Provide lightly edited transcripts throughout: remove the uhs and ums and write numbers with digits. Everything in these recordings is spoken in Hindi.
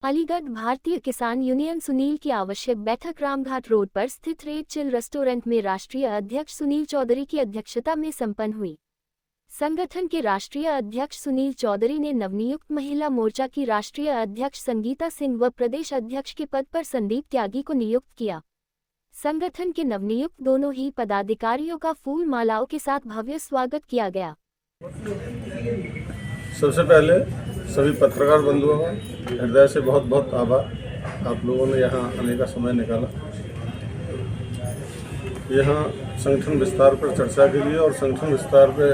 अलीगढ़ भारतीय किसान यूनियन सुनील की आवश्यक बैठक रामघाट रोड पर स्थित रेड चिल रेस्टोरेंट में राष्ट्रीय अध्यक्ष सुनील चौधरी की अध्यक्षता में संपन्न हुई। संगठन के राष्ट्रीय अध्यक्ष सुनील चौधरी ने नवनियुक्त महिला मोर्चा की राष्ट्रीय अध्यक्ष संगीता सिंह व प्रदेश अध्यक्ष के पद पर संदीप त्यागी को नियुक्त किया। संगठन के नवनियुक्त दोनों ही पदाधिकारियों का फूल मालाओं के साथ भव्य स्वागत किया गया। सबसे पहले सभी पत्रकार बंधुओं का हृदय से बहुत बहुत आभार। आप लोगों ने यहाँ आने का समय निकाला। यहाँ संगठन विस्तार पर चर्चा के लिए और संगठन विस्तार पे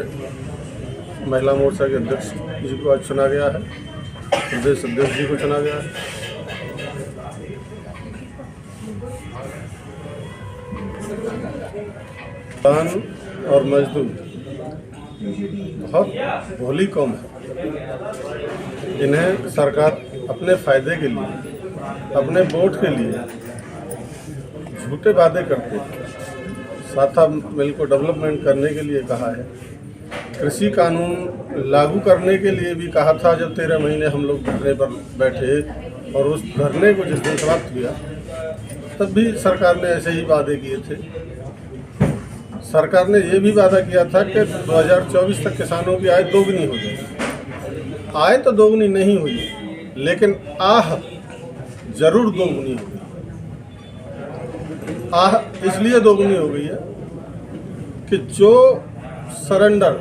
महिला मोर्चा के अध्यक्ष जी को आज चुना गया है, प्रदेश अध्यक्ष जी को चुना गया है। किसान और मजदूर बहुत भोली कौम है। इन्हें सरकार अपने फायदे के लिए, अपने वोट के लिए झूठे वादे करते हैं। साथा मिल को डेवलपमेंट करने के लिए कहा है, कृषि कानून लागू करने के लिए भी कहा था। जब 13 महीने हम लोग धरने पर बैठे और उस धरने को जिस दिन समाप्त किया तब भी सरकार ने ऐसे ही वादे किए थे। सरकार ने ये भी वादा किया था कि 2024 तक किसानों की आय दोगुनी हो जाएगी। आय तो दोगुनी नहीं हुई, लेकिन आह जरूर दोगुनी हो गई। आह इसलिए दोगुनी हो गई है कि जो सरेंडर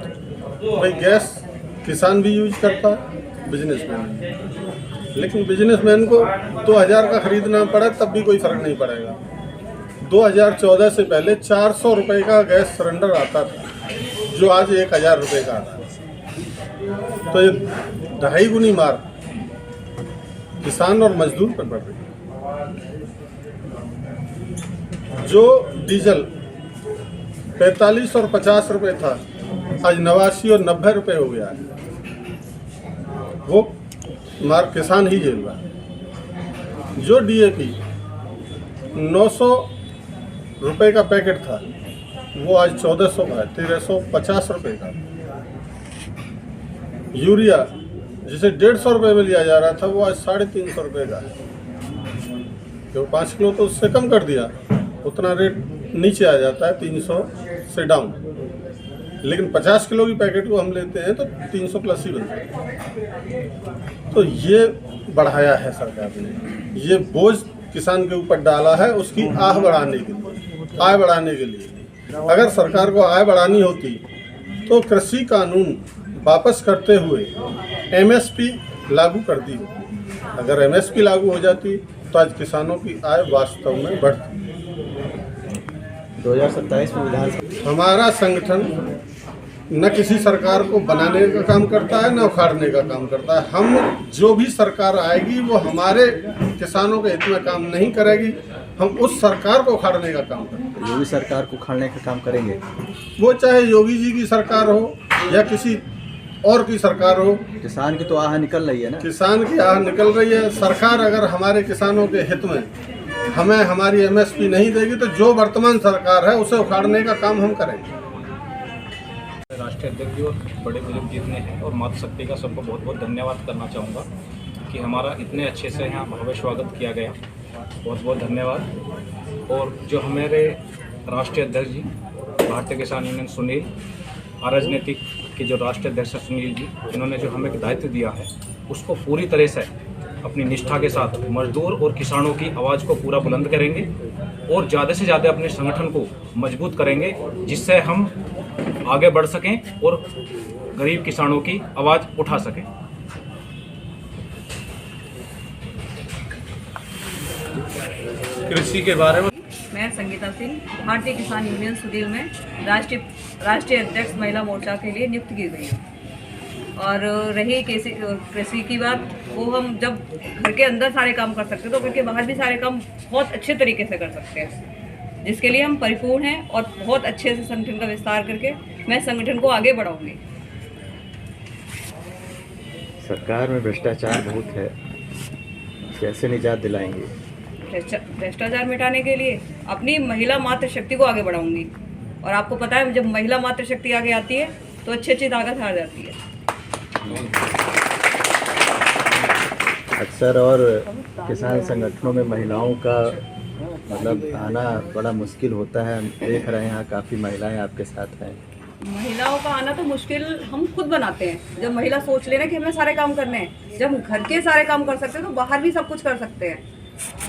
भाई गैस किसान भी यूज करता है, बिजनेसमैन भी, लेकिन बिजनेसमैन को 2000 का खरीदना पड़ा तब भी कोई फर्क नहीं पड़ेगा। 2014 से पहले 400 रुपये का गैस सिलेंडर आता था, जो आज 1000 रुपये का आता है। तो ये 2.5 गुनी मार किसान और मजदूर पर पड़ रही है। जो डीजल 45 और 50 रुपये था, आज 89 और 90 रुपये हो गया है। वो मार किसान ही झेल रहा है। जो DAP 900 रुपये का पैकेट था, वो आज 1400 का है, 1350 रुपये का। यूरिया जिसे 150 रुपये में लिया जा रहा था, वो आज 350 रुपये का है। क्यों 5 किलो तो उससे कम कर दिया, उतना रेट नीचे आ जाता है 300 से डाउन। लेकिन 50 किलो की पैकेट को हम लेते हैं तो 300 प्लस ही बनता है। तो ये बढ़ाया है सरकार ने, ये बोझ किसान के ऊपर डाला है उसकी आय बढ़ाने के लिए। अगर सरकार को आय बढ़ानी होती तो कृषि कानून वापस करते हुए MSP लागू कर दी होती। अगर MSP लागू हो जाती तो आज किसानों की आय वास्तव में बढ़ती। 2027 में विधानसभा हमारा संगठन न किसी सरकार को बनाने का काम करता है, न उखाड़ने का काम करता है। हम जो भी सरकार आएगी वो हमारे किसानों के हित में काम नहीं करेगी, हम उस सरकार को उखाड़ने का काम करेंगे। योगी सरकार को उखाड़ने का काम करेंगे, वो चाहे योगी जी की सरकार हो या किसी और की सरकार हो। किसान की तो आह निकल रही है ना, किसान की आह निकल रही है। सरकार अगर हमारे किसानों के हित में हमें हमारी MSP नहीं देगी तो जो वर्तमान सरकार है उसे उखाड़ने का काम हम करेंगे। राष्ट्रीय अध्यक्ष जी और बड़े बुजुर्ग जितने हैं और मातृशक्ति का सबको बहुत बहुत धन्यवाद करना चाहूँगा कि हमारा इतने अच्छे से यहाँ भव्य स्वागत किया गया। बहुत बहुत धन्यवाद। और जो हमारे राष्ट्रीय अध्यक्ष जी भारतीय किसान यूनियन सुनील, राजनीतिक के जो राष्ट्रीय अध्यक्ष सुनील जी, इन्होंने जो हमें दायित्व दिया है उसको पूरी तरह से अपनी निष्ठा के साथ मजदूर और किसानों की आवाज़ को पूरा बुलंद करेंगे और ज़्यादा से ज़्यादा अपने संगठन को मजबूत करेंगे, जिससे हम आगे बढ़ सकें और गरीब किसानों की आवाज़ उठा सकें। कृषि के बारे में मैं संगीता सिंह भारतीय किसान यूनियन सुनील में राष्ट्रीय अध्यक्ष महिला मोर्चा के लिए नियुक्त की गई हूँ। और रही कृषि की बात, वो हम जब घर के अंदर सारे काम कर सकते हैं तो घर के बाहर भी सारे काम बहुत अच्छे तरीके से कर सकते हैं, जिसके लिए हम परिपूर्ण हैं। और बहुत अच्छे से संगठन का विस्तार करके मैं संगठन को आगे बढ़ाऊंगी। सरकार में भ्रष्टाचार बहुत है, कैसे निजात दिलाएंगे? भ्रष्टाचार मिटाने के लिए अपनी महिला मातृशक्ति को आगे बढ़ाऊंगी। और आपको पता है, जब महिला मातृशक्ति आगे आती है तो अच्छी ताकत हार जाती है। अक्सर और किसान संगठनों में महिलाओं का मतलब आना बड़ा मुश्किल होता है। हम देख रहे हैं यहाँ काफ़ी महिलाएं आपके साथ हैं। महिलाओं का आना तो मुश्किल हम खुद बनाते हैं। जब महिला सोच ले ना कि हमें सारे काम करने हैं, जब हम घर के सारे काम कर सकते हैं तो बाहर भी सब कुछ कर सकते हैं।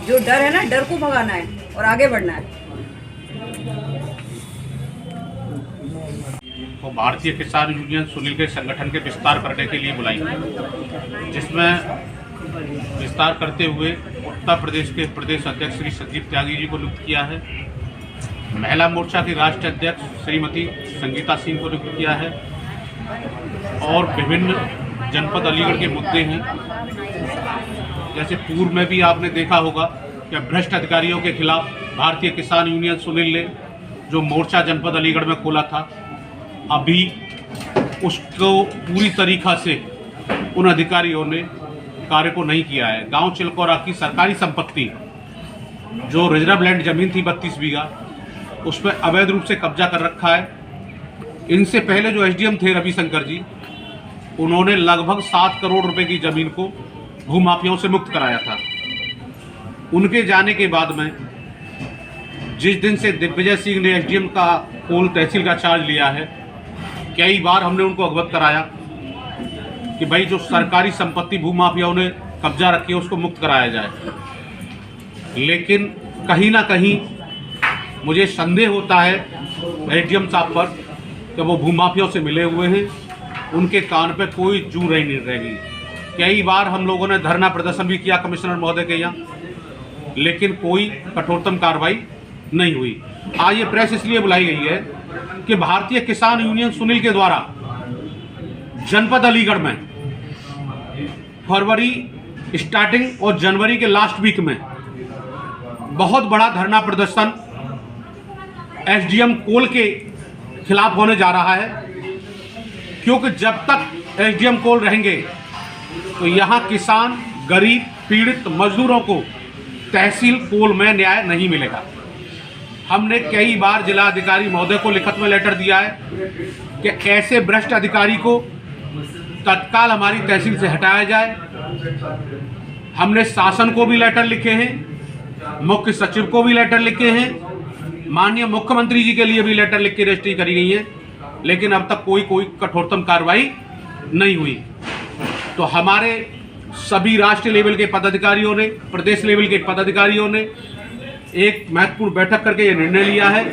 जो डर है ना, डर को भगाना है और आगे बढ़ना है। को भारतीय किसान यूनियन सुनील के संगठन के विस्तार करने के लिए बुलाई, जिसमें विस्तार करते हुए उत्तर प्रदेश के प्रदेश अध्यक्ष श्री संदीप त्यागी जी को नियुक्त किया है। महिला मोर्चा की राष्ट्रीय अध्यक्ष श्रीमती संगीता सिंह को नियुक्त किया है और विभिन्न जनपद अलीगढ़ के मुद्दे हैं। जैसे पूर्व में भी आपने देखा होगा कि भ्रष्ट अधिकारियों के खिलाफ भारतीय किसान यूनियन सुनील ने जो मोर्चा जनपद अलीगढ़ में खोला था, अभी उसको पूरी तरीक़ा से उन अधिकारियों ने कार्य को नहीं किया है। गांव चिलकोरा की सरकारी संपत्ति जो रिजर्व लैंड जमीन थी 32 बीघा, उस पर अवैध रूप से कब्जा कर रखा है। इनसे पहले जो एसडीएम थे रविशंकर जी, उन्होंने लगभग 7 करोड़ रुपए की जमीन को भूमाफियाओं से मुक्त कराया था। उनके जाने के बाद में जिस दिन से दिग्विजय सिंह ने एसडीएम का कोल तहसील का चार्ज लिया है, कई बार हमने उनको अवगत कराया कि भाई जो सरकारी संपत्ति भूमाफियाओं ने कब्जा रखी है उसको मुक्त कराया जाए। लेकिन कहीं ना कहीं मुझे संदेह होता है एसडीएम साहब पर कि वो भूमाफियाओं से मिले हुए हैं, उनके कान पे कोई जू नहीं रहेगी। कई बार हम लोगों ने धरना प्रदर्शन भी किया कमिश्नर महोदय के यहाँ, लेकिन कोई कठोरतम कार्रवाई नहीं हुई। आज ये प्रेस इसलिए बुलाई गई है कि भारतीय किसान यूनियन सुनील के द्वारा जनपद अलीगढ़ में फरवरी स्टार्टिंग और जनवरी के लास्ट वीक में बहुत बड़ा धरना प्रदर्शन एसडीएम कोल के खिलाफ होने जा रहा है, क्योंकि जब तक एसडीएम कोल रहेंगे तो यहाँ किसान, गरीब, पीड़ित मजदूरों को तहसील कोल में न्याय नहीं मिलेगा। हमने कई बार जिलाधिकारी महोदय को लिखित में लेटर दिया है कि ऐसे भ्रष्ट अधिकारी को तत्काल हमारी तहसील से हटाया जाए। हमने शासन को भी लेटर लिखे हैं, मुख्य सचिव को भी लेटर लिखे हैं, माननीय मुख्यमंत्री जी के लिए भी लेटर लिख के रजिस्ट्री करी गई है, लेकिन अब तक कोई कठोरतम कार्रवाई नहीं हुई। तो हमारे सभी राष्ट्रीय लेवल के पदाधिकारियों ने, प्रदेश लेवल के पदाधिकारियों ने एक महत्वपूर्ण बैठक करके ये निर्णय लिया है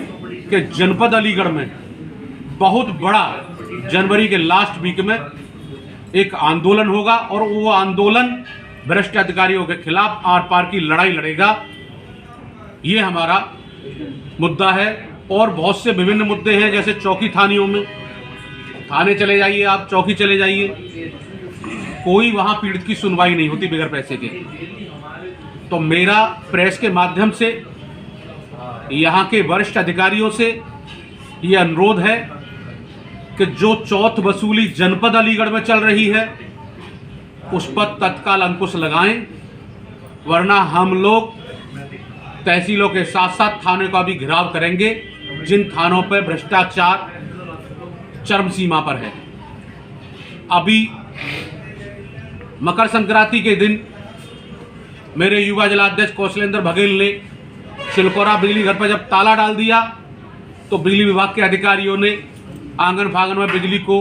कि जनपद अलीगढ़ में बहुत बड़ा जनवरी के लास्ट वीक में एक आंदोलन होगा और वो आंदोलन भ्रष्ट अधिकारियों के खिलाफ आर पार की लड़ाई लड़ेगा। ये हमारा मुद्दा है और बहुत से विभिन्न मुद्दे हैं, जैसे चौकी थानियों में, थाने चले जाइए आप, चौकी चले जाइए, कोई वहाँ पीड़ित की सुनवाई नहीं होती बगैर पैसे के। तो मेरा प्रेस के माध्यम से यहाँ के वरिष्ठ अधिकारियों से ये अनुरोध है कि जो चौथ वसूली जनपद अलीगढ़ में चल रही है उस पर तत्काल अंकुश लगाएं, वरना हम लोग तहसीलों के साथ साथ थाने का भी घेराव करेंगे जिन थानों पर भ्रष्टाचार चरम सीमा पर है। अभी मकर संक्रांति के दिन मेरे युवा जिलाध्यक्ष कौशलेंद्र बघेल ने चिलकोरा बिजली घर पर जब ताला डाल दिया तो बिजली विभाग के अधिकारियों ने आंगन फांगन में बिजली को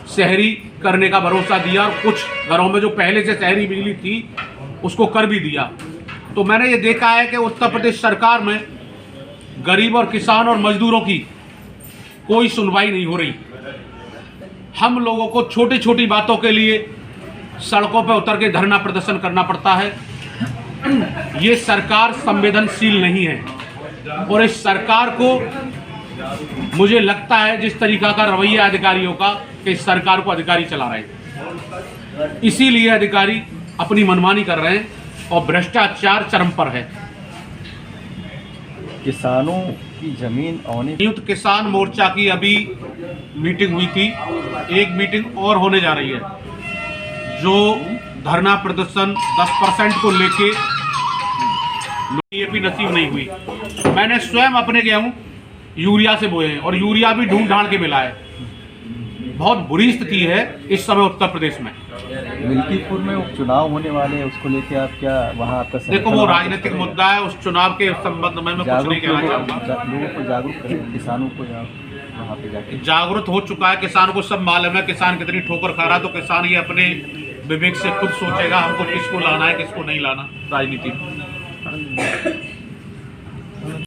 शहरी करने का भरोसा दिया और कुछ घरों में जो पहले से शहरी बिजली थी उसको कर भी दिया। तो मैंने ये देखा है कि उत्तर प्रदेश सरकार में गरीब और किसान और मजदूरों की कोई सुनवाई नहीं हो रही। हम लोगों को छोटी छोटी बातों के लिए सड़कों पर उतर के धरना प्रदर्शन करना पड़ता है। ये सरकार संवेदनशील नहीं है और इस सरकार को मुझे लगता है जिस तरीका का रवैया अधिकारियों का कि इस सरकार को अधिकारी चला रहे हैं, इसीलिए अधिकारी अपनी मनमानी कर रहे हैं और भ्रष्टाचार चरम पर है। किसानों की जमीन औने संयुक्त किसान मोर्चा की अभी मीटिंग हुई थी, एक मीटिंग और होने जा रही है जो धरना प्रदर्शन 10% को लेके ये भी नसीब नहीं हुई। मैंने स्वयं अपने गेहूं यूरिया से बोए हैं और यूरिया भी ढूंढ ढांड के मिला है। बहुत बुरी स्थिति है इस समय उत्तर प्रदेश में। मिल्कीपुर में उपचुनाव होने वाले हैं, उसको लेके आप क्या वहाँ आपका देखो वो राजनीतिक मुद्दा है, उस चुनाव के संबंध में मैं कुछ नहीं कहना चाहूँगा। लोगों को जागरूक करें, किसानों को वहाँ पे जाके जागरूक हो चुका है, किसान को सब मालूम है किसान कितनी ठोकर खा रहा है, तो किसान ये अपने विवेक से खुद सोचेगा हमको किसको लाना है किसको नहीं लाना राजनीति में।